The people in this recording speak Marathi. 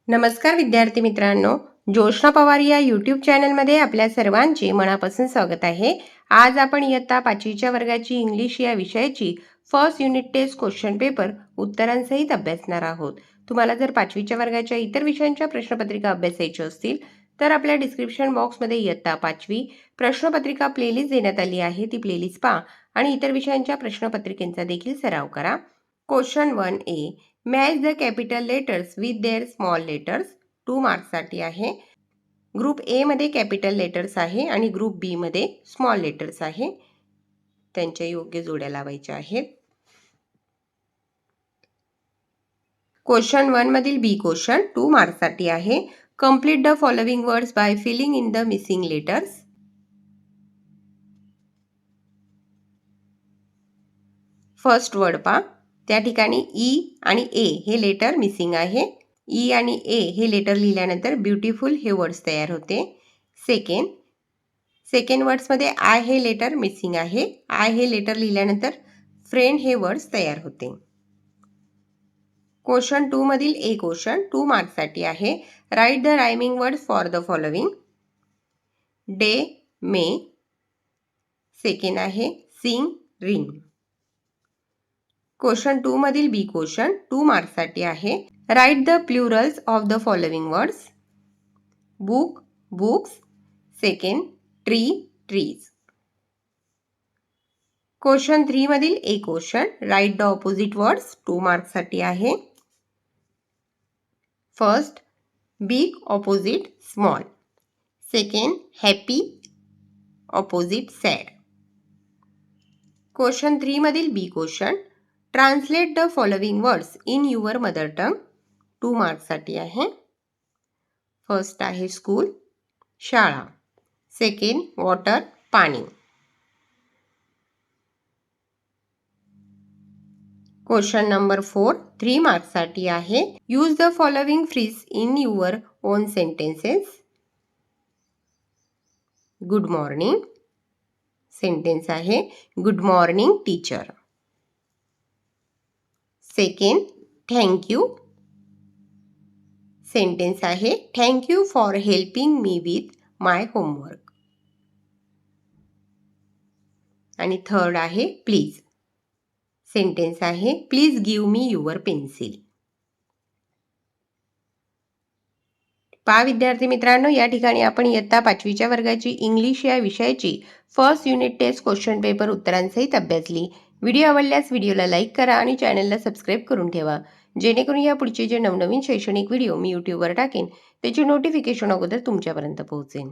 नमस्कार विद्यार्थी मित्रांनो, जोशना पवार या यूट्यूब चॅनलमध्ये आपल्या सर्वांचे मनापासून स्वागत आहे। आज आपण इयत्ता 5वीच्या वर्गाची इंग्लिश या विषयाची first unit test question paper उत्तरांसहित अभ्यासणार आहोत। तुम्हाला जर 5वीच्या वर्गाच्या इतर विषयांच्या प्रश्नपत्रिका अभ्यासायच्या असतील तर आपल्या डिस्क्रिप्शन बॉक्समध्ये इयत्ता 5वी प्रश्नपत्रिका प्लेलिस्ट देण्यात आली आहे, ती प्लेलिस्ट पहा आणि इतर विषयांच्या प्रश्नपत्रिकेचा देखील सराव करा। Question 1A, match the capital letters with their small letters, 2 मार्क्ससाठी आहे। ग्रुप ए मध्ये कॅपिटल लेटर्स आहे आणि ग्रुप बी मध्ये स्मॉल लेटर्स आहे, त्यांच्या योग्य जोड्या लावायच्या आहेत। क्वेश्चन 1 मधील बी क्वेश्चन 2 मार्क्ससाठी आहे। Complete the following words by feeling in the missing letters. First word पहा, त्या ठिकाणी ई आणि ए हे लेटर मिसिंग आहे। ई आणि ए हे लेटर लिहिल्यानंतर ब्युटिफुल हे वर्ड्स तयार होते। सेकंड वर्ड्समध्ये आय हे लेटर मिसिंग आहे। आय हे लेटर लिहिल्यानंतर फ्रेंड हे वर्ड्स तयार होते। क्वेश्चन 2 मधील ए क्वेश्चन 2 मार्क्ससाठी आहे। Write the rhyming words for the following. Day, may, second आहे सिंग, रिंग। क्वेश्चन 2 मधील बी क्वेश्चन 2 मार्क्ससाठी आहे। Write the plurals of the following words. Book, books, second tree, trees. Question 3 मधील A question write the opposite words 2 मार्क्ससाठी आहे। First big opposite small, second happy opposite sad. Question 3 मधील B question translate the following words in your mother tongue, 2 मार्क्ससाठी आहे। फर्स्ट आहे स्कूल, शाळा, सेकंड वॉटर, पाणी। क्वेश्चन नंबर 4 3 मार्क्ससाठी आहे। Use the following phrase in your own sentences. Good morning, sentence आहे good morning teacher. Second thank you, sentence आहे thank you for helping me with my homework. आणि थर्ड आहे प्लीज, सेंटेन्स आहे please give me your pencil. पहा विद्यार्थी मित्रांनो, या ठिकाणी आपण इयत्ता 5वीच्या वर्गाची इंग्लिश या विषयाची first unit test question paper उत्तरांसहित अभ्यासली। व्हिडिओ आवडल्यास व्हिडिओला लाईक करा आणि चॅनलला सबस्क्राईब करून ठेवा, जेणेकरून या पुढचे जे नवनवीन शैक्षणिक व्हिडिओ मी यूट्यूबवर टाकेन त्याची नोटिफिकेशन अगोदर तुमच्यापर्यंत पोहोचेल।